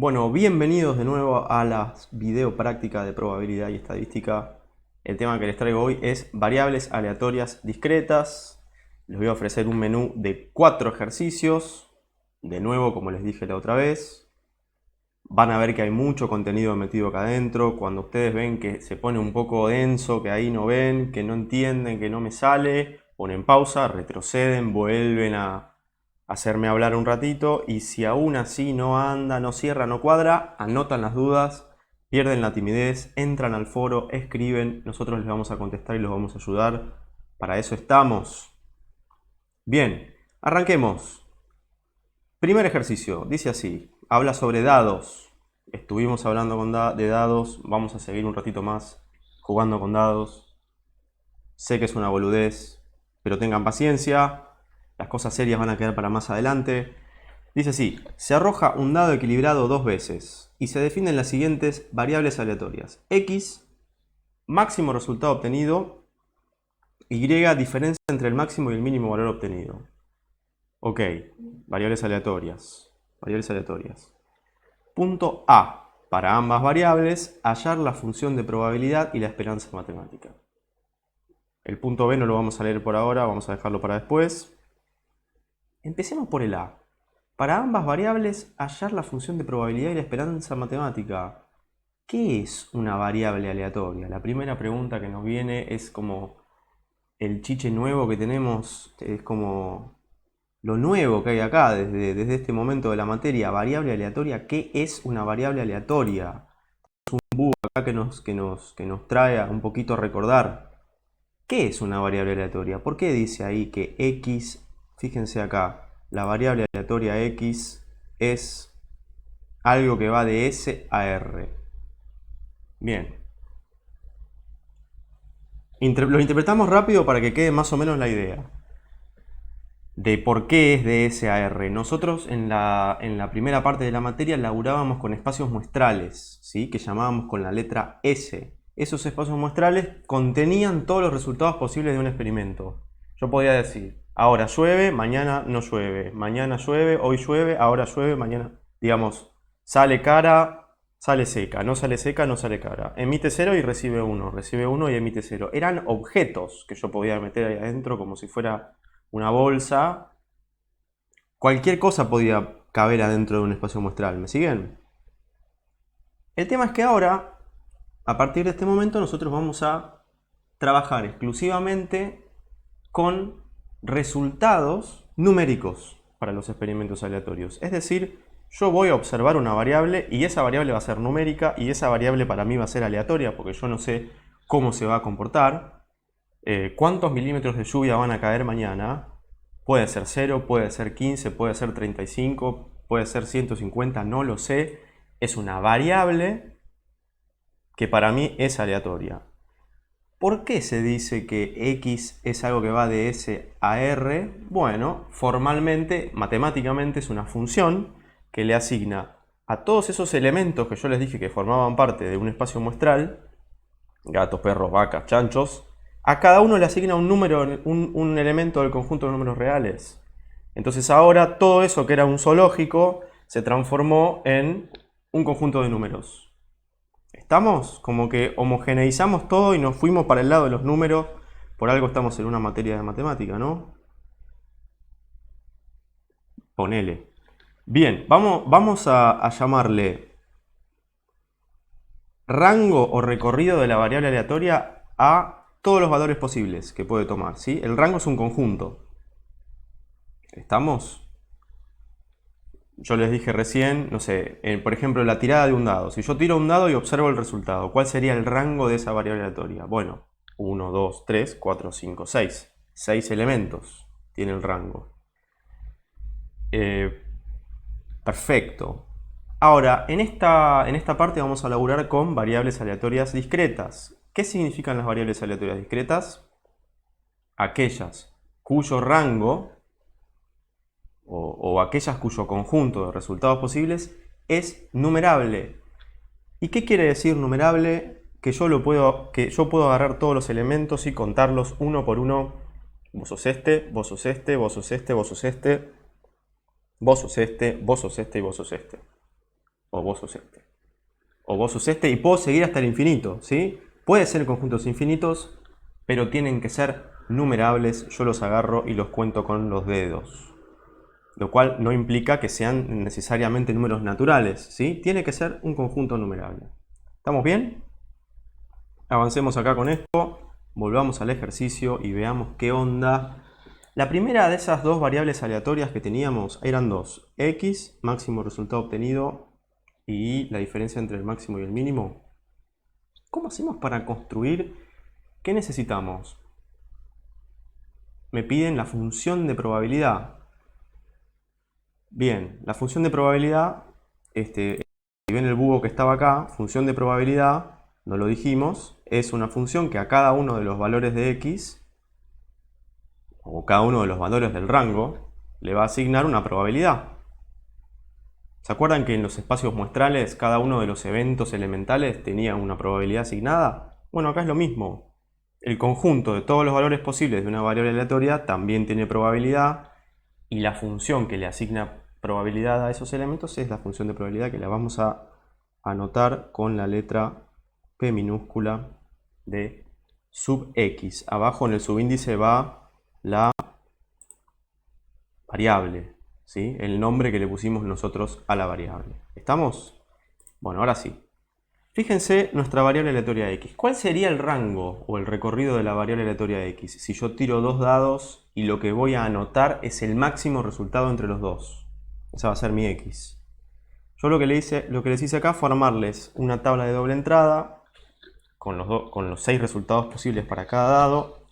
Bueno, bienvenidos de nuevo a la video práctica de probabilidad y estadística. El tema que les traigo hoy es variables aleatorias discretas. Les voy a ofrecer un menú de 4 ejercicios. De nuevo, como les dije la otra vez, van a ver que hay mucho contenido metido acá adentro. Cuando ustedes ven que se pone un poco denso, que ahí no ven, que no entienden, que no me sale, ponen pausa, retroceden, vuelven a hacerme hablar un ratito, y si aún así no anda, no cierra, no cuadra, anotan las dudas, pierden la timidez, entran al foro, escriben, nosotros les vamos a contestar y los vamos a ayudar. Para eso estamos. Bien, arranquemos. Primer ejercicio, dice así, habla sobre dados. Estuvimos hablando de dados, vamos a seguir un ratito más jugando con dados. Sé que es una boludez, pero tengan paciencia. Las cosas serias van a quedar para más adelante. Dice así, se arroja un dado equilibrado 2 veces y se definen las siguientes variables aleatorias. X, máximo resultado obtenido. Y, diferencia entre el máximo y el mínimo valor obtenido. Ok, variables aleatorias. Variables aleatorias. Punto A. Para ambas variables, hallar la función de probabilidad y la esperanza matemática. El punto B no lo vamos a leer por ahora, vamos a dejarlo para después. Empecemos por el A. Para ambas variables, hallar la función de probabilidad y la esperanza matemática. ¿Qué es una variable aleatoria? La primera pregunta que nos viene es como el chiche nuevo que tenemos, es como lo nuevo que hay acá desde este momento de la materia. Variable aleatoria, ¿qué es una variable aleatoria? Un bug acá que nos trae a un poquito a recordar. ¿Qué es una variable aleatoria? ¿Por qué dice ahí que X, fíjense acá, la variable aleatoria X es algo que va de S a R? Bien. Lo interpretamos rápido para que quede más o menos la idea de por qué es de S a R. Nosotros en la primera parte de la materia laburábamos con espacios muestrales, ¿sí? Que llamábamos con la letra S. Esos espacios muestrales contenían todos los resultados posibles de un experimento. Yo podía decir, ahora llueve, mañana no llueve, mañana llueve, hoy llueve, ahora llueve, mañana, digamos, sale cara, sale seca, no sale cara. Emite 0 y recibe 1 y emite 0. Eran objetos que yo podía meter ahí adentro como si fuera una bolsa. Cualquier cosa podía caber adentro de un espacio muestral. ¿Me siguen? El tema es que ahora, a partir de este momento, nosotros vamos a trabajar exclusivamente con resultados numéricos para los experimentos aleatorios. Es decir, yo voy a observar una variable y esa variable va a ser numérica y esa variable para mí va a ser aleatoria porque yo no sé cómo se va a comportar. ¿Cuántos milímetros de lluvia van a caer mañana? Puede ser 0, puede ser 15, puede ser 35, puede ser 150, no lo sé. Es una variable que para mí es aleatoria. ¿Por qué se dice que X es algo que va de S a R? Bueno, formalmente, matemáticamente es una función que le asigna a todos esos elementos que yo les dije que formaban parte de un espacio muestral, gatos, perros, vacas, chanchos, a cada uno le asigna un número, un elemento del conjunto de números reales. Entonces ahora todo eso que era un zoológico se transformó en un conjunto de números. ¿Estamos? Como que homogeneizamos todo y nos fuimos para el lado de los números. Por algo estamos en una materia de matemática, ¿no? Ponele. Bien, vamos a llamarle rango o recorrido de la variable aleatoria a todos los valores posibles que puede tomar, ¿sí? El rango es un conjunto. ¿Estamos? Yo les dije recién, no sé, por ejemplo, la tirada de un dado. Si yo tiro un dado y observo el resultado, ¿cuál sería el rango de esa variable aleatoria? Bueno, 1, 2, 3, 4, 5, 6. 6 elementos tiene el rango. Perfecto. Ahora, en esta parte vamos a laburar con variables aleatorias discretas. ¿Qué significan las variables aleatorias discretas? Aquellas cuyo rango o aquellas cuyo conjunto de resultados posibles es numerable. ¿Y qué quiere decir numerable? Que yo puedo agarrar todos los elementos y contarlos uno por uno. Vos sos este, vos sos este, vos sos este, vos sos este, vos sos este, vos sos este y vos sos este. o vos sos este. O vos sos este y puedo seguir hasta el infinito, ¿sí? Puede ser conjuntos infinitos, pero tienen que ser numerables. Yo los agarro y los cuento con los dedos. Lo cual no implica que sean necesariamente números naturales, ¿sí? Tiene que ser un conjunto numerable. ¿Estamos bien? Avancemos acá con esto, volvamos al ejercicio y veamos qué onda. La primera de esas dos variables aleatorias que teníamos eran dos. X, máximo resultado obtenido, y la diferencia entre el máximo y el mínimo. ¿Cómo hacemos para construir? ¿Qué necesitamos? Me piden la función de probabilidad. Bien, la función de probabilidad, si ven el búho que estaba acá, función de probabilidad, no lo dijimos, es una función que a cada uno de los valores de x, o cada uno de los valores del rango, le va a asignar una probabilidad. ¿Se acuerdan que en los espacios muestrales cada uno de los eventos elementales tenía una probabilidad asignada? Bueno, acá es lo mismo. El conjunto de todos los valores posibles de una variable aleatoria también tiene probabilidad, y la función que le asigna probabilidad a esos elementos es la función de probabilidad, que la vamos a anotar con la letra P minúscula de sub x. Abajo en el subíndice va la variable, ¿sí? El nombre que le pusimos nosotros a la variable. ¿Estamos? Bueno, ahora sí. Fíjense nuestra variable aleatoria x. ¿Cuál sería el rango o el recorrido de la variable aleatoria x si yo tiro dos dados y lo que voy a anotar es el máximo resultado entre los dos? Esa va a ser mi x. Yo lo que les hice acá fue armarles una tabla de doble entrada con los 6 resultados posibles para cada dado,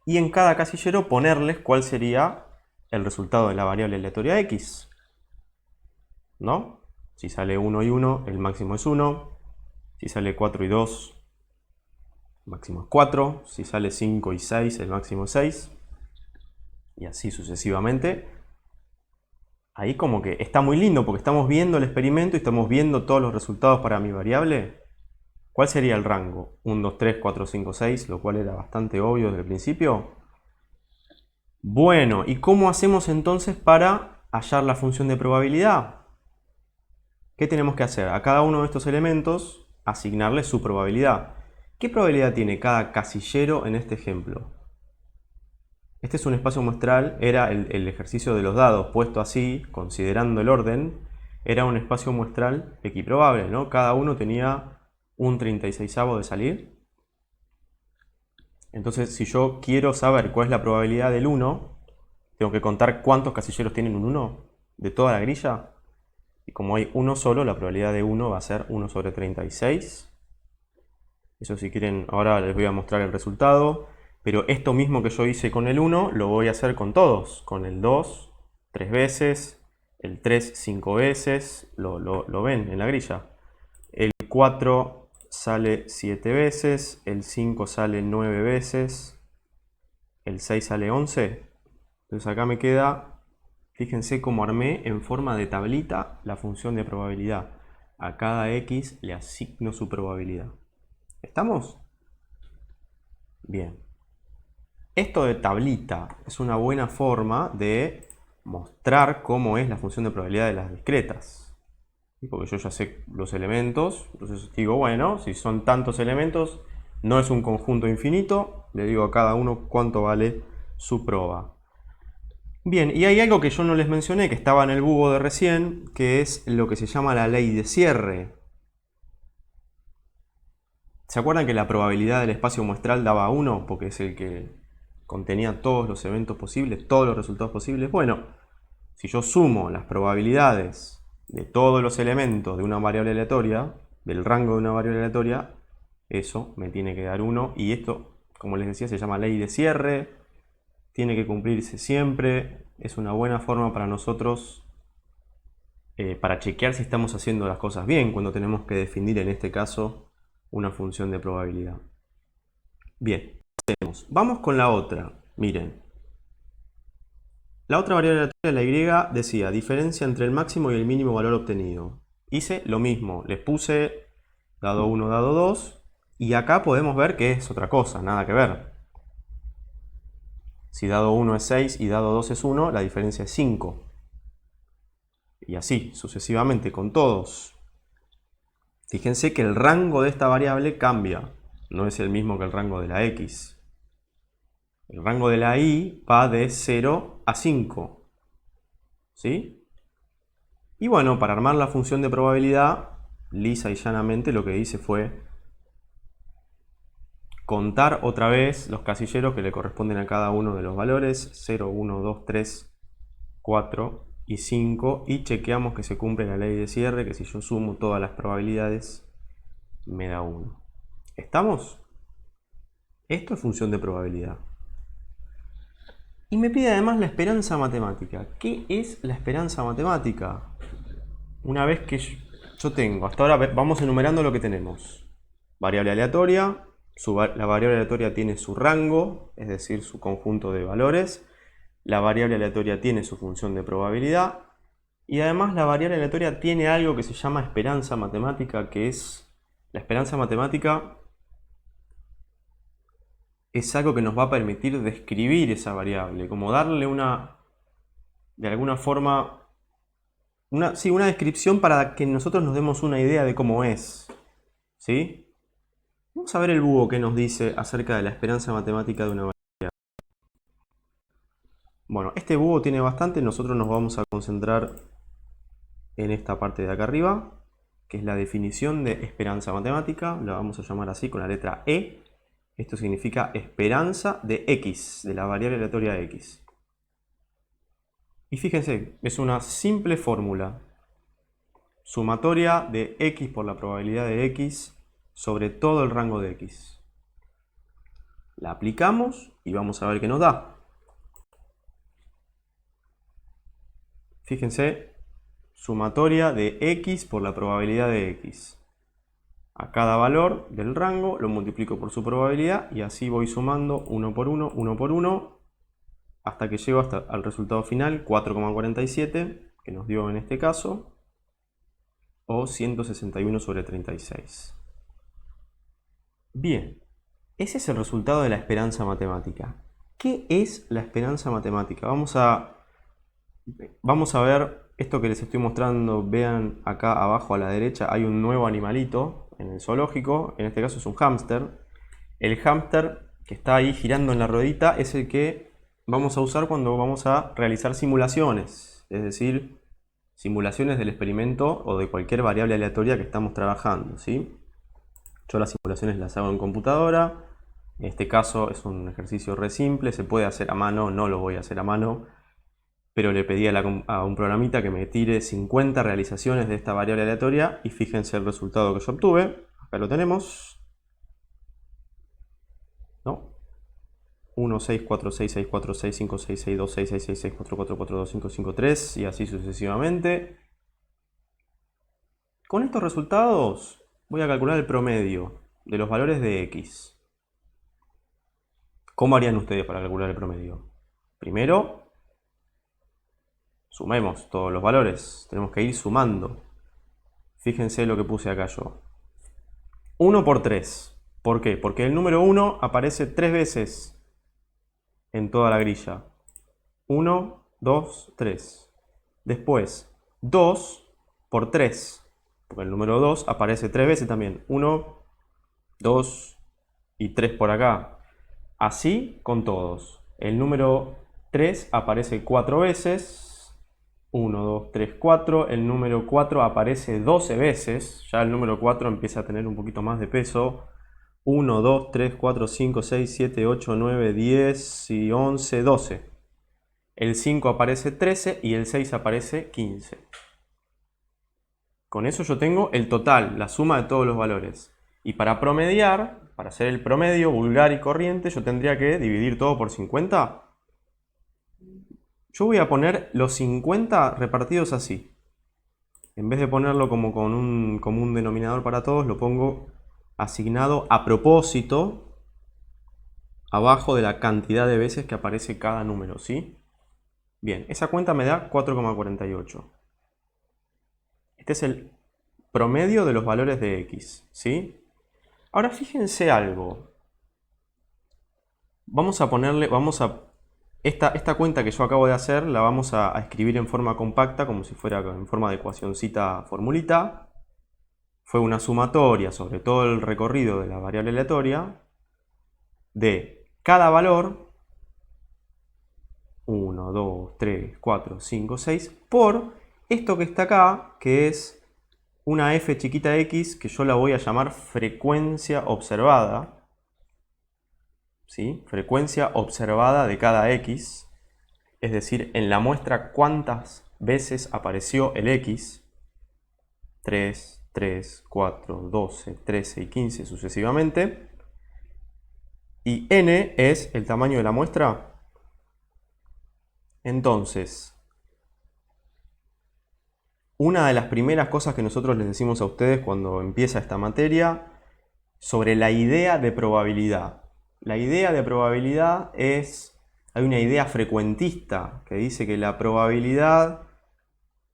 y en cada casillero ponerles cuál sería el resultado de la variable aleatoria x, ¿no? Si sale 1 y 1, el máximo es 1. Si sale 4 y 2, el máximo es 4. Si sale 5 y 6, el máximo es 6. Y así sucesivamente. Ahí como que está muy lindo porque estamos viendo el experimento y estamos viendo todos los resultados para mi variable. ¿Cuál sería el rango? 1, 2, 3, 4, 5, 6, lo cual era bastante obvio desde el principio. Bueno, ¿y cómo hacemos entonces para hallar la función de probabilidad? ¿Qué tenemos que hacer? A cada uno de estos elementos asignarle su probabilidad. ¿Qué probabilidad tiene cada casillero en este ejemplo? Este es un espacio muestral, era el ejercicio de los dados puesto así, considerando el orden, era un espacio muestral equiprobable, ¿no? Cada uno tenía un 36avo de salir. Entonces, si yo quiero saber cuál es la probabilidad del 1, tengo que contar cuántos casilleros tienen un 1 de toda la grilla. Y como hay uno solo, la probabilidad de 1 va a ser 1 sobre 36. Eso, si quieren, ahora les voy a mostrar el resultado. Pero esto mismo que yo hice con el 1, lo voy a hacer con todos. Con el 2, 3 veces. El 3, 5 veces. Lo ven en la grilla. El 4 sale 7 veces. El 5 sale 9 veces. El 6 sale 11. Entonces acá me queda... Fíjense cómo armé en forma de tablita la función de probabilidad. A cada x le asigno su probabilidad. ¿Estamos? Bien. Esto de tablita es una buena forma de mostrar cómo es la función de probabilidad de las discretas. Porque yo ya sé los elementos, entonces digo, bueno, si son tantos elementos, no es un conjunto infinito, le digo a cada uno cuánto vale su proba. Bien, y hay algo que yo no les mencioné, que estaba en el búho de recién, que es lo que se llama la ley de cierre. ¿Se acuerdan que la probabilidad del espacio muestral daba 1? Porque es el que contenía todos los eventos posibles, todos los resultados posibles. Bueno, si yo sumo las probabilidades de todos los elementos de una variable aleatoria, del rango de una variable aleatoria, eso me tiene que dar 1. Y esto, como les decía, se llama ley de cierre. Tiene que cumplirse siempre. Es una buena forma para nosotros para chequear si estamos haciendo las cosas bien cuando tenemos que definir, en este caso, una función de probabilidad. Bien, vamos con la otra. Miren, la otra variable aleatoria, la y, decía diferencia entre el máximo y el mínimo valor obtenido. Hice lo mismo, les puse dado 1, dado 2, y acá podemos ver que es otra cosa, nada que ver. Si dado 1 es 6 y dado 2 es 1, la diferencia es 5. Y así, sucesivamente, con todos. Fíjense que el rango de esta variable cambia. No es el mismo que el rango de la x. El rango de la y va de 0 a 5. ¿Sí? Y bueno, para armar la función de probabilidad, lisa y llanamente lo que hice fue contar otra vez los casilleros que le corresponden a cada uno de los valores. 0, 1, 2, 3, 4 y 5. Y chequeamos que se cumple la ley de cierre, que si yo sumo todas las probabilidades me da 1. ¿Estamos? Esto es función de probabilidad. Y me pide además la esperanza matemática. ¿Qué es la esperanza matemática? Una vez que yo tengo, hasta ahora vamos enumerando lo que tenemos. Variable aleatoria, la variable aleatoria tiene su rango, es decir, su conjunto de valores. La variable aleatoria tiene su función de probabilidad. Y además la variable aleatoria tiene algo que se llama esperanza matemática, que es la esperanza matemática. Es algo que nos va a permitir describir esa variable, como darle de alguna forma, una descripción para que nosotros nos demos una idea de cómo es. ¿Sí? Vamos a ver el búho que nos dice acerca de la esperanza matemática de una variable. Bueno, este búho tiene bastante, nosotros nos vamos a concentrar en esta parte de acá arriba, que es la definición de esperanza matemática, la vamos a llamar así con la letra E. Esto significa esperanza de x, de la variable aleatoria x. Y fíjense, es una simple fórmula. Sumatoria de x por la probabilidad de x sobre todo el rango de x. La aplicamos y vamos a ver qué nos da. Fíjense, sumatoria de x por la probabilidad de x. A cada valor del rango lo multiplico por su probabilidad y así voy sumando 1 por 1, hasta que llego al resultado final, 4,47, que nos dio en este caso, o 161 sobre 36. Bien, ese es el resultado de la esperanza matemática. ¿Qué es la esperanza matemática? Vamos a ver esto que les estoy mostrando. Vean acá abajo a la derecha hay un nuevo animalito en el zoológico, en este caso es un hámster. El hámster que está ahí girando en la ruedita es el que vamos a usar cuando vamos a realizar simulaciones, es decir, simulaciones del experimento o de cualquier variable aleatoria que estamos trabajando, ¿sí? Yo las simulaciones las hago en computadora. En este caso es un ejercicio re simple, se puede hacer a mano, no lo voy a hacer a mano, pero le pedí a un programita que me tire 50 realizaciones de esta variable aleatoria y fíjense el resultado que yo obtuve. Acá lo tenemos. ¿No? 1, 6, 4, 6, 6, 4, 6, 5, 6, 6, 2, 6, 6, 6, 6, 4, 4, 4, 2, 5, 5, 3 y así sucesivamente. Con estos resultados voy a calcular el promedio de los valores de x. ¿Cómo harían ustedes para calcular el promedio? Primero, sumemos todos los valores. Tenemos que ir sumando. Fíjense lo que puse acá yo. 1 por 3. ¿Por qué? Porque el número 1 aparece 3 veces en toda la grilla. 1, 2, 3. Después, 2 por 3. Porque el número 2 aparece 3 veces también. 1, 2 y 3 por acá. Así con todos. El número 3 aparece 4 veces. 1, 2, 3, 4. El número 4 aparece 12 veces. Ya el número 4 empieza a tener un poquito más de peso. 1, 2, 3, 4, 5, 6, 7, 8, 9, 10 y 11, 12. El 5 aparece 13 y el 6 aparece 15. Con eso yo tengo el total, la suma de todos los valores. Y para promediar, para hacer el promedio vulgar y corriente, yo tendría que dividir todo por 50. Yo voy a poner los 50 repartidos así. En vez de ponerlo como con un común denominador para todos, lo pongo asignado a propósito abajo de la cantidad de veces que aparece cada número, ¿sí? Bien, esa cuenta me da 4,48. Este es el promedio de los valores de x, ¿sí? Ahora fíjense algo. Vamos a Esta cuenta que yo acabo de hacer la vamos a escribir en forma compacta, como si fuera en forma de ecuacioncita formulita. Fue una sumatoria sobre todo el recorrido de la variable aleatoria de cada valor 1, 2, 3, 4, 5, 6 por esto que está acá, que es una f chiquita x que yo la voy a llamar frecuencia observada. ¿Sí? Frecuencia observada de cada x. Es decir, en la muestra cuántas veces apareció el x. 3, 3, 4, 12, 13 y 15 sucesivamente. Y n es el tamaño de la muestra. Entonces, una de las primeras cosas que nosotros les decimos a ustedes cuando empieza esta materia sobre la idea de probabilidad. La idea de probabilidad es, hay una idea frecuentista que dice que la probabilidad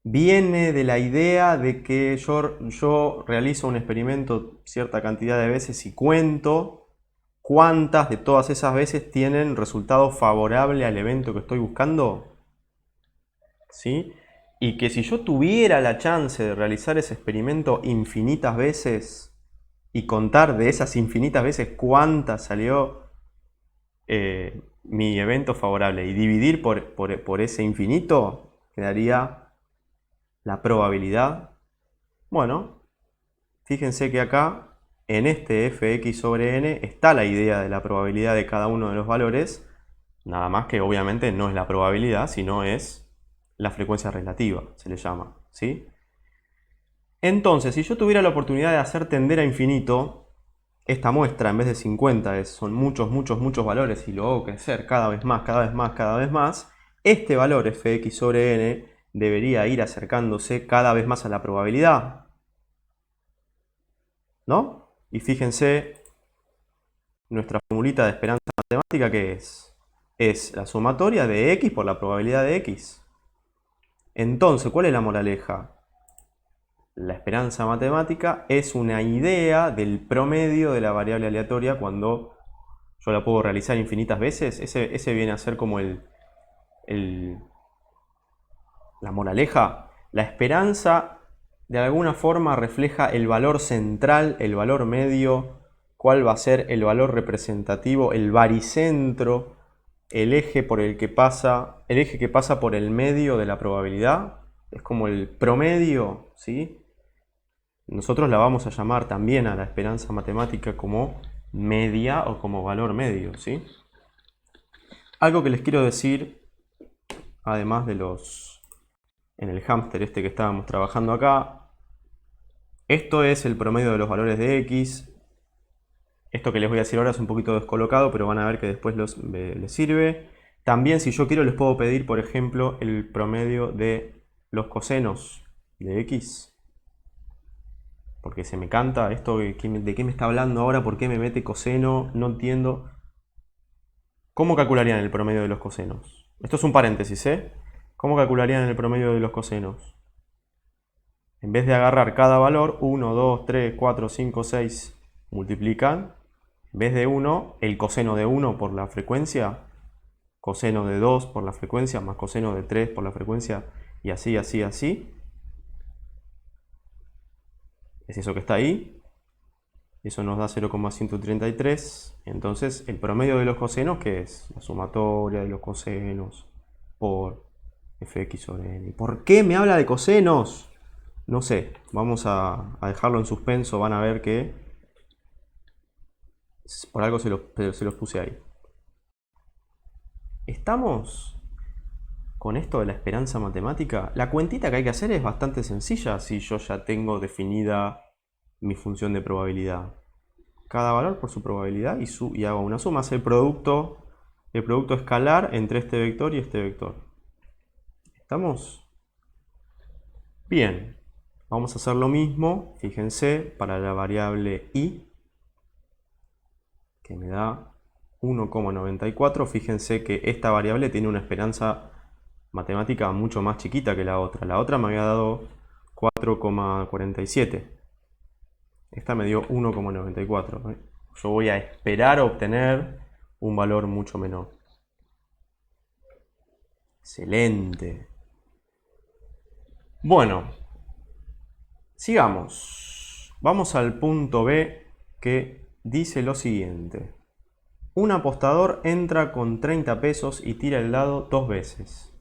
viene de la idea de que yo realizo un experimento cierta cantidad de veces y cuento cuántas de todas esas veces tienen resultado favorable al evento que estoy buscando. ¿Sí? Y que si yo tuviera la chance de realizar ese experimento infinitas veces y contar de esas infinitas veces cuántas salió mi evento favorable y dividir por ese infinito, quedaría la probabilidad. Bueno, fíjense que acá en este fx sobre n está la idea de la probabilidad de cada uno de los valores, nada más que obviamente no es la probabilidad, sino es la frecuencia relativa, se le llama, ¿sí? Entonces, si yo tuviera la oportunidad de hacer tender a infinito, esta muestra en vez de 50 son muchos, muchos, muchos valores y lo hago crecer cada vez más, cada vez más, cada vez más, este valor fx sobre n debería ir acercándose cada vez más a la probabilidad, ¿no? Y fíjense, nuestra formulita de esperanza matemática, ¿qué es? Es la sumatoria de x por la probabilidad de x. Entonces, ¿cuál es la moraleja? La esperanza matemática es una idea del promedio de la variable aleatoria cuando yo la puedo realizar infinitas veces. Ese viene a ser como la moraleja. La esperanza de alguna forma refleja el valor central, el valor medio, cuál va a ser el valor representativo, el baricentro, el eje por el que pasa, el eje que pasa por el medio de la probabilidad. Es como el promedio, ¿sí? Nosotros la vamos a llamar también a la esperanza matemática como media o como valor medio, ¿sí? Algo que les quiero decir, además de en el hámster este que estábamos trabajando acá, esto es el promedio de los valores de x. Esto que les voy a decir ahora es un poquito descolocado, pero van a ver que después les sirve. También, si yo quiero, les puedo pedir, por ejemplo, el promedio de los cosenos de x. Porque se me canta esto de qué me está hablando ahora, por qué me mete coseno, no entiendo. ¿Cómo calcularían el promedio de los cosenos? Esto es un paréntesis, ¿eh? ¿Cómo calcularían el promedio de los cosenos? En vez de agarrar cada valor, 1, 2, 3, 4, 5, 6, multiplican. En vez de 1, el coseno de 1 por la frecuencia, coseno de 2 por la frecuencia, más coseno de 3 por la frecuencia, y así, así, así. Es eso que está ahí. Eso nos da 0,133. Entonces, el promedio de los cosenos, ¿qué es? La sumatoria de los cosenos por fx sobre n. ¿Por qué me habla de cosenos? No sé. Vamos a dejarlo en suspenso. Van a ver que por algo se los puse ahí. ¿Estamos con esto de la esperanza matemática? La cuentita que hay que hacer es bastante sencilla si yo ya tengo definida mi función de probabilidad. Cada valor por su probabilidad y hago una suma. Hace el producto escalar entre este vector y este vector. ¿Estamos? Bien. Vamos a hacer lo mismo, fíjense, para la variable i, que me da 1,94. Fíjense que esta variable tiene una esperanza matemática mucho más chiquita que la otra. La otra me había dado 4,47. Esta me dio 1,94. Yo voy a esperar obtener un valor mucho menor. Excelente. Bueno, sigamos. Vamos al punto B que dice lo siguiente. Un apostador entra con 30 pesos y tira el dado 2 veces.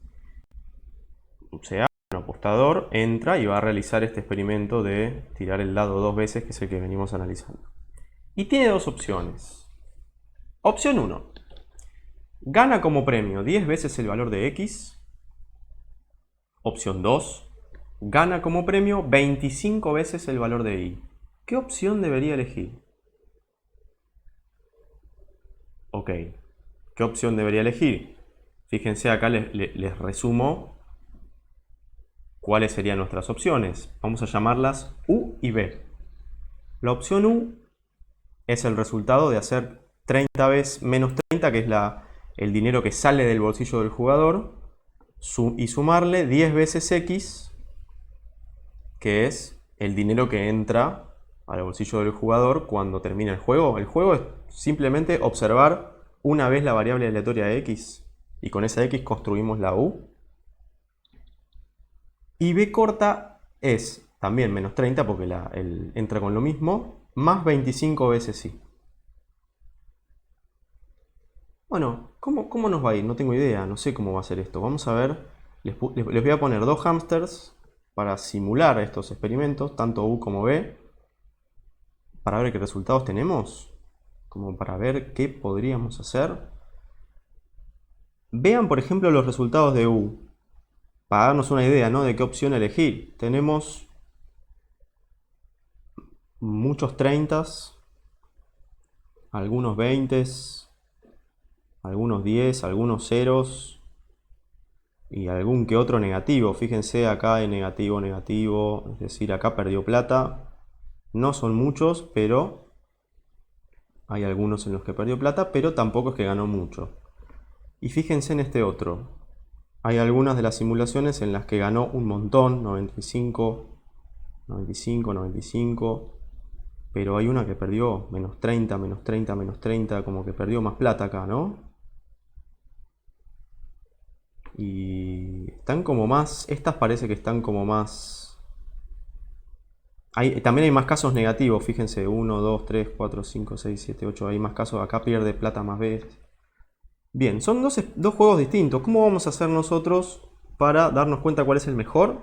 O sea, un apostador entra y va a realizar este experimento de tirar el dado 2 veces, que es el que venimos analizando. Y tiene dos opciones. Opción 1. Gana como premio 10 veces el valor de X. Opción 2. Gana como premio 25 veces el valor de Y. ¿Qué opción debería elegir? Ok. ¿Qué opción debería elegir? Fíjense, acá les resumo cuáles serían nuestras opciones. Vamos a llamarlas U y B. La opción U es el resultado de hacer 30 veces menos 30, que es el dinero que sale del bolsillo del jugador, y sumarle 10 veces X, que es el dinero que entra al bolsillo del jugador cuando termina el juego. El juego es simplemente observar una vez la variable aleatoria X, y con esa X construimos la U. Y B corta es también menos 30, porque entra con lo mismo, más 25 veces Y. Bueno, ¿cómo nos va a ir? No tengo idea, no sé cómo va a ser esto. Vamos a ver, les voy a poner dos hámsters para simular estos experimentos, tanto U como B, para ver qué resultados tenemos, como para ver qué podríamos hacer. Vean, por ejemplo, los resultados de U, para darnos una idea, ¿no?, de qué opción elegir. Tenemos muchos 30, algunos 20, algunos 10, algunos ceros y algún que otro negativo. Fíjense, acá hay negativo, negativo, es decir, acá perdió plata. No son muchos, pero hay algunos en los que perdió plata, pero tampoco es que ganó mucho. Y fíjense en este otro. Hay algunas de las simulaciones en las que ganó un montón, 95, 95, 95. Pero hay una que perdió menos 30, menos 30, menos 30, como que perdió más plata acá, ¿no? Y están como más, estas parece que están como más... También hay más casos negativos, fíjense, 1, 2, 3, 4, 5, 6, 7, 8, hay más casos, acá pierde plata más veces. Bien, son dos juegos distintos. ¿Cómo vamos a hacer nosotros para darnos cuenta cuál es el mejor?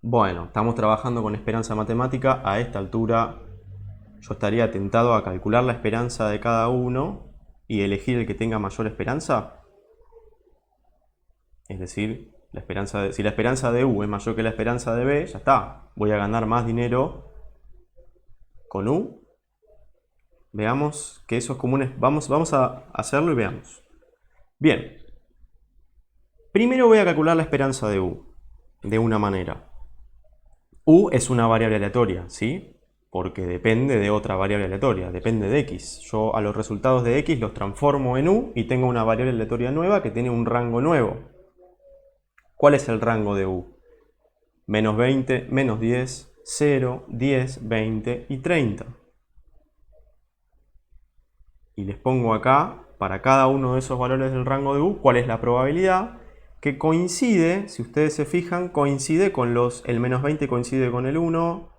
Bueno, estamos trabajando con esperanza matemática. A esta altura yo estaría tentado a calcular la esperanza de cada uno y elegir el que tenga mayor esperanza. Es decir, si la esperanza de U es mayor que la esperanza de B, ya está. Voy a ganar más dinero con U. Veamos que eso es común. Vamos a hacerlo y veamos. Bien. Primero voy a calcular la esperanza de U de una manera. U es una variable aleatoria, ¿sí? Porque depende de otra variable aleatoria, depende de X. Yo a los resultados de X los transformo en U y tengo una variable aleatoria nueva que tiene un rango nuevo. ¿Cuál es el rango de U? Menos 20, menos 10, 0, 10, 20 y 30. Y les pongo acá, para cada uno de esos valores del rango de U, cuál es la probabilidad que coincide, si ustedes se fijan, coincide con el menos 20 coincide con el 1,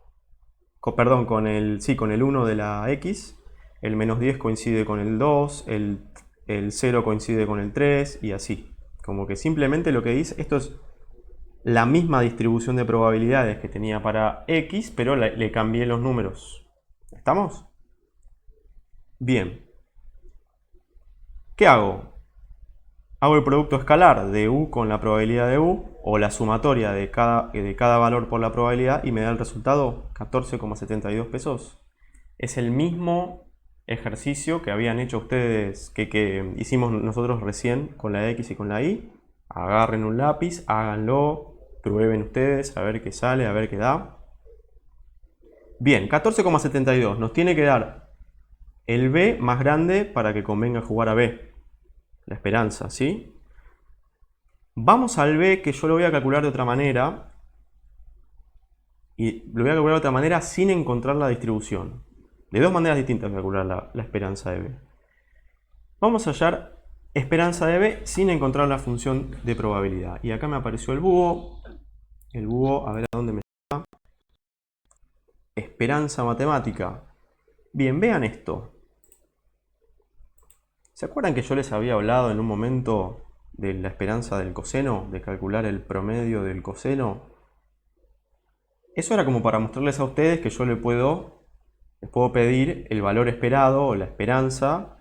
perdón, con el 1 de la X, el menos 10 coincide con el 2, el 0 coincide con el 3 y así. Como que simplemente lo que dice, esto es la misma distribución de probabilidades que tenía para X, pero le cambié los números. ¿Estamos? Bien. ¿Qué hago? Hago el producto escalar de U con la probabilidad de U, o la sumatoria de cada valor por la probabilidad, y me da el resultado 14,72 pesos. Es el mismo ejercicio que habían hecho ustedes, que hicimos nosotros recién con la X y con la Y. Agarren un lápiz, háganlo, prueben ustedes, a ver qué sale, a ver qué da. Bien, 14,72 nos tiene que dar el B más grande para que convenga jugar a B. La esperanza, ¿sí? Vamos al B, que yo lo voy a calcular de otra manera. Y lo voy a calcular de otra manera sin encontrar la distribución. De dos maneras distintas voy a calcular la esperanza de B. Vamos a hallar esperanza de B sin encontrar la función de probabilidad. Y acá me apareció el búho. El búho, a ver a dónde me lleva. Esperanza matemática. Bien, vean esto. ¿Se acuerdan que yo les había hablado en un momento de la esperanza del coseno? De calcular el promedio del coseno. Eso era como para mostrarles a ustedes que yo les puedo pedir el valor esperado o la esperanza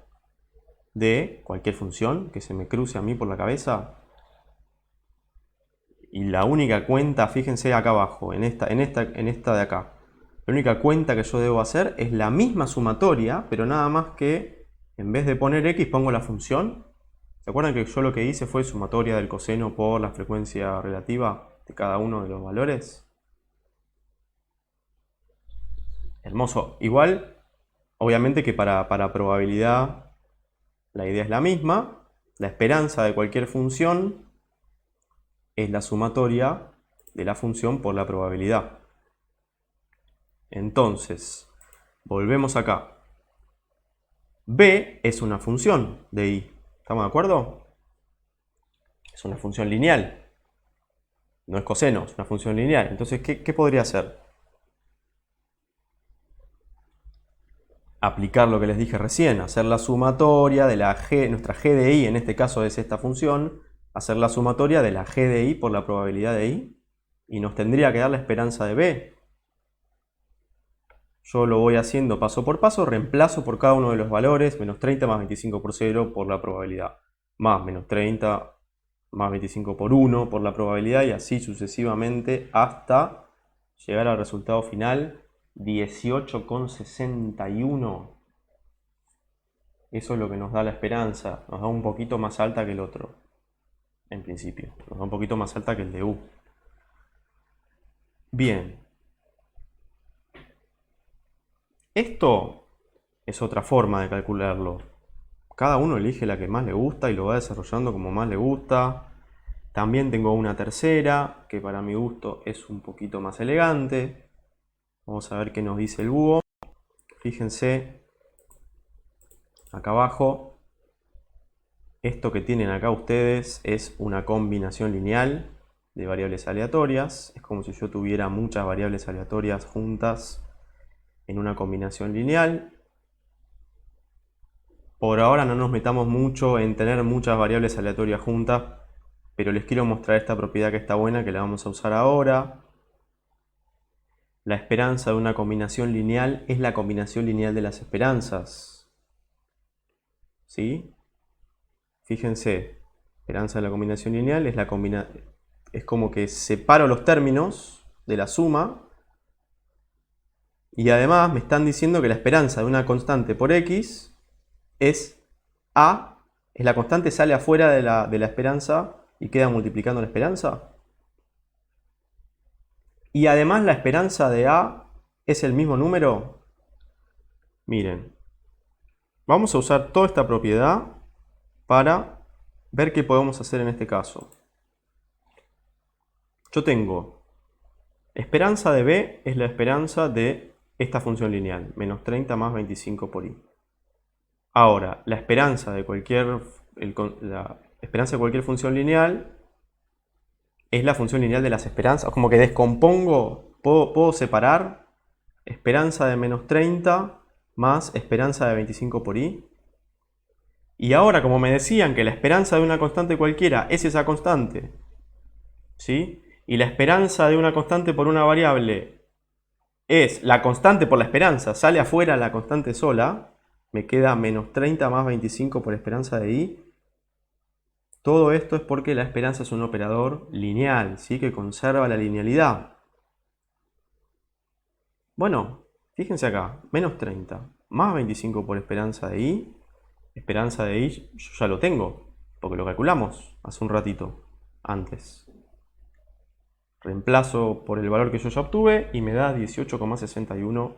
de cualquier función que se me cruce a mí por la cabeza. Y la única cuenta, fíjense acá abajo, en esta de acá. La única cuenta que yo debo hacer es la misma sumatoria, pero nada más que en vez de poner x pongo la función. ¿Se acuerdan que yo lo que hice fue sumatoria del coseno por la frecuencia relativa de cada uno de los valores? Hermoso. Igual, obviamente que para probabilidad la idea es la misma. La esperanza de cualquier función es la sumatoria de la función por la probabilidad. Entonces, volvemos acá. B es una función de I. ¿Estamos de acuerdo? Es una función lineal. No es coseno, es una función lineal. Entonces, ¿qué podría hacer? Aplicar lo que les dije recién, hacer la sumatoria de la G, nuestra G de I, en este caso es esta función, hacer la sumatoria de la G de I por la probabilidad de I, y nos tendría que dar la esperanza de B. Yo lo voy haciendo paso por paso, reemplazo por cada uno de los valores, menos 30 más 25 por 0 por la probabilidad, más menos 30 más 25 por 1 por la probabilidad, y así sucesivamente hasta llegar al resultado final, 18,61. Eso es lo que nos da la esperanza, nos da un poquito más alta que el otro, en principio, nos da un poquito más alta que el de U. Bien. Esto es otra forma de calcularlo. Cada uno elige la que más le gusta y lo va desarrollando como más le gusta. También tengo una tercera, que para mi gusto es un poquito más elegante. Vamos a ver qué nos dice el búho. Fíjense, acá abajo, esto que tienen acá ustedes es una combinación lineal de variables aleatorias. Es como si yo tuviera muchas variables aleatorias juntas en una combinación lineal. Por ahora no nos metamos mucho en tener muchas variables aleatorias juntas, pero les quiero mostrar esta propiedad que está buena, que la vamos a usar ahora. La esperanza de una combinación lineal es la combinación lineal de las esperanzas. ¿Sí? Fíjense, esperanza de la combinación lineal es como que separo los términos de la suma. Y además me están diciendo que la esperanza de una constante por x es A, es la constante, sale afuera de la esperanza y queda multiplicando la esperanza. Y además la esperanza de A es el mismo número. Miren, vamos a usar toda esta propiedad para ver qué podemos hacer en este caso. Yo tengo esperanza de B es la esperanza de esta función lineal, menos 30 más 25 por I. Ahora, la esperanza de cualquier función lineal es la función lineal de las esperanzas. Como que descompongo, puedo separar esperanza de menos 30 más esperanza de 25 por I. Y ahora, como me decían que la esperanza de una constante cualquiera es esa constante, ¿sí? Y la esperanza de una constante por una variable es la constante por la esperanza, sale afuera la constante sola, me queda menos 30 más 25 por esperanza de I. Todo esto es porque la esperanza es un operador lineal, ¿sí? Que conserva la linealidad. Bueno, fíjense acá, menos 30 más 25 por esperanza de I. Esperanza de I yo ya lo tengo, porque lo calculamos hace un ratito, antes. Reemplazo por el valor que yo ya obtuve y me da 18,61.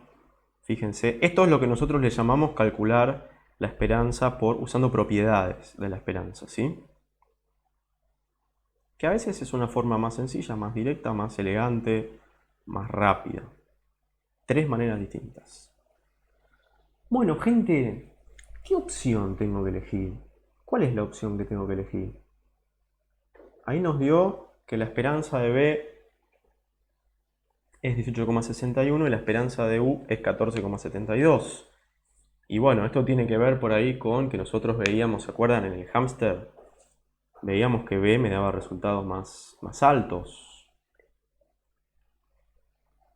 Fíjense, esto es lo que nosotros le llamamos calcular la esperanza usando propiedades de la esperanza, ¿sí? Que a veces es una forma más sencilla, más directa, más elegante, más rápida. Tres maneras distintas. Bueno, gente, ¿qué opción tengo que elegir? ¿Cuál es la opción que tengo que elegir? Ahí nos dio que la esperanza de B es 18,61 y la esperanza de U es 14,72. Y bueno, esto tiene que ver por ahí con que nosotros veíamos, ¿se acuerdan? En el hámster veíamos que B me daba resultados más altos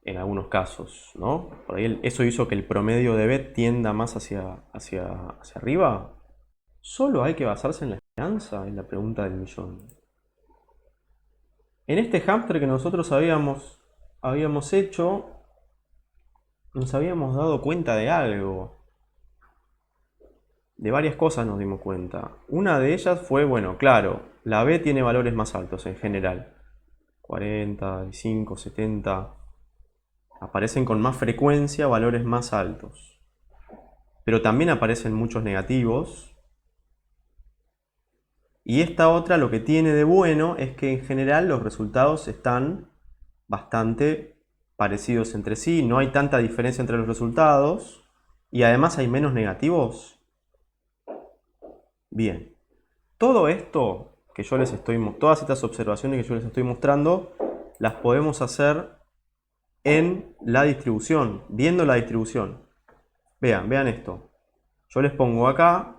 en algunos casos, ¿no? Por ahí eso hizo que el promedio de B tienda más hacia arriba. ¿Solo hay que basarse en la esperanza? Es la pregunta del millón. En este hámster que nosotros habíamos hecho, nos habíamos dado cuenta de algo. De varias cosas nos dimos cuenta. Una de ellas fue, bueno, claro, la B tiene valores más altos en general. 45, 70. Aparecen con más frecuencia valores más altos. Pero también aparecen muchos negativos. Y esta otra lo que tiene de bueno es que en general los resultados están bastante parecidos entre sí. No hay tanta diferencia entre los resultados. Y además hay menos negativos. Bien. Todo esto que yo les estoy mostrando, todas estas observaciones que yo les estoy mostrando, las podemos hacer en la distribución, viendo la distribución. Vean esto. Yo les pongo acá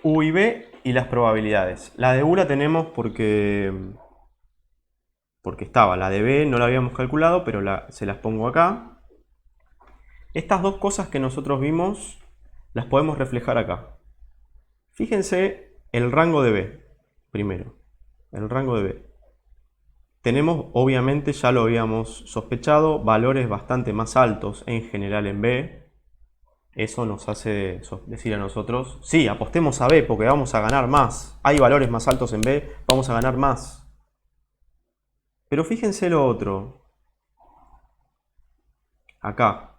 U y B y las probabilidades. La de U la tenemos porque estaba. La de B no la habíamos calculado, pero se las pongo acá. Estas dos cosas que nosotros vimos las podemos reflejar acá. Fíjense el rango de B, primero. El rango de B. Tenemos, obviamente, ya lo habíamos sospechado, valores bastante más altos en general en B. Eso nos hace decir a nosotros, sí, apostemos a B porque vamos a ganar más. Hay valores más altos en B, vamos a ganar más. Pero fíjense lo otro. Acá.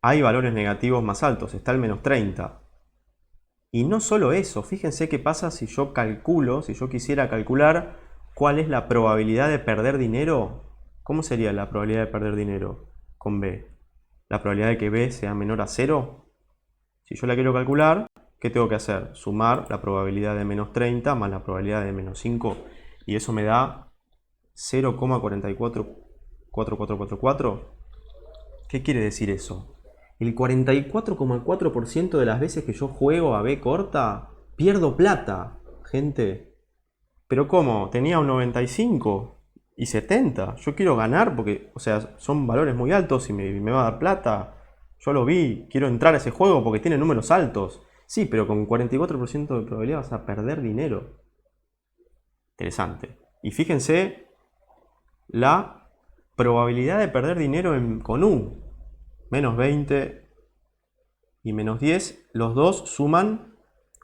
Hay valores negativos más altos, está el menos 30. Y no solo eso, fíjense qué pasa si yo calculo, si yo quisiera calcular cuál es la probabilidad de perder dinero. ¿Cómo sería la probabilidad de perder dinero con B? La probabilidad de que B sea menor a 0. Si yo la quiero calcular, ¿qué tengo que hacer? Sumar la probabilidad de menos 30 más la probabilidad de menos 5. Y eso me da 0,444444. ¿Qué quiere decir eso? El 44,4% de las veces que yo juego a B corta, pierdo plata, gente. Pero ¿cómo? Tenía un 95 y 70. Yo quiero ganar porque, o sea, son valores muy altos y me va a dar plata. Yo lo vi, quiero entrar a ese juego porque tiene números altos. Sí, pero con 44% de probabilidad vas a perder dinero. Interesante. Y fíjense la probabilidad de perder dinero con U. Menos 20 y menos 10. Los dos suman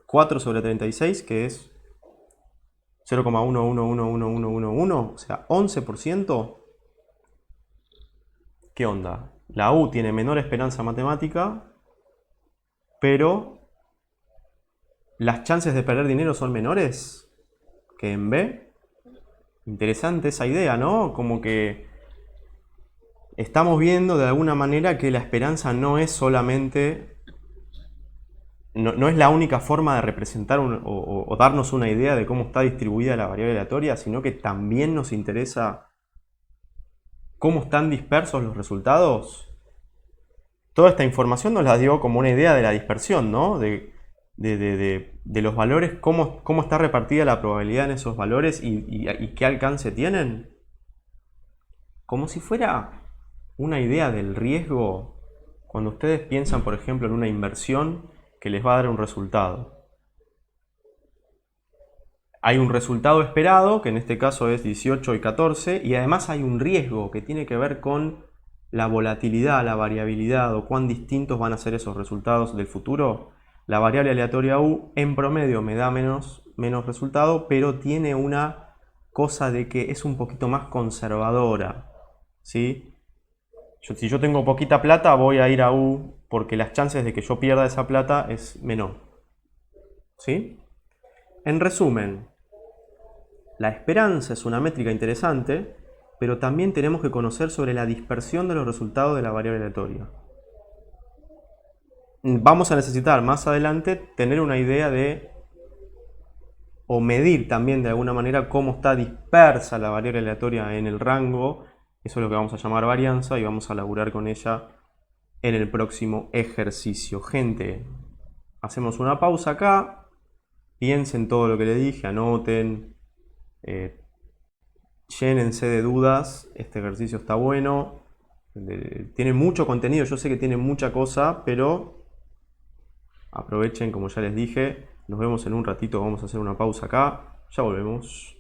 4 sobre 36, que es 0,111111, o sea, 11%. ¿Qué onda? La U tiene menor esperanza matemática, pero las chances de perder dinero son menores que en B. Interesante esa idea, ¿no? Como que estamos viendo de alguna manera que la esperanza no es solamente, no es la única forma de representar o darnos una idea de cómo está distribuida la variable aleatoria, sino que también nos interesa cómo están dispersos los resultados. Toda esta información nos la dio como una idea de la dispersión, ¿no? De los valores, cómo está repartida la probabilidad en esos valores y qué alcance tienen. Como si fuera una idea del riesgo, cuando ustedes piensan, por ejemplo, en una inversión que les va a dar un resultado. Hay un resultado esperado, que en este caso es 18 y 14, y además hay un riesgo que tiene que ver con la volatilidad, la variabilidad o cuán distintos van a ser esos resultados del futuro. La variable aleatoria U en promedio me da menos resultado, pero tiene una cosa de que es un poquito más conservadora, ¿sí? Si yo tengo poquita plata, voy a ir a U porque las chances de que yo pierda esa plata es menor, ¿sí? En resumen, la esperanza es una métrica interesante, pero también tenemos que conocer sobre la dispersión de los resultados de la variable aleatoria. vamos a necesitar más adelante tener una idea de, o medir también de alguna manera cómo está dispersa la variable aleatoria en el rango. Eso es lo que vamos a llamar varianza y vamos a laburar con ella en el próximo ejercicio. Gente, hacemos una pausa acá, piensen todo lo que les dije, anoten, llénense de dudas, este ejercicio está bueno, tiene mucho contenido, yo sé que tiene mucha cosa, pero aprovechen, como ya les dije, nos vemos en un ratito, vamos a hacer una pausa acá, ya volvemos.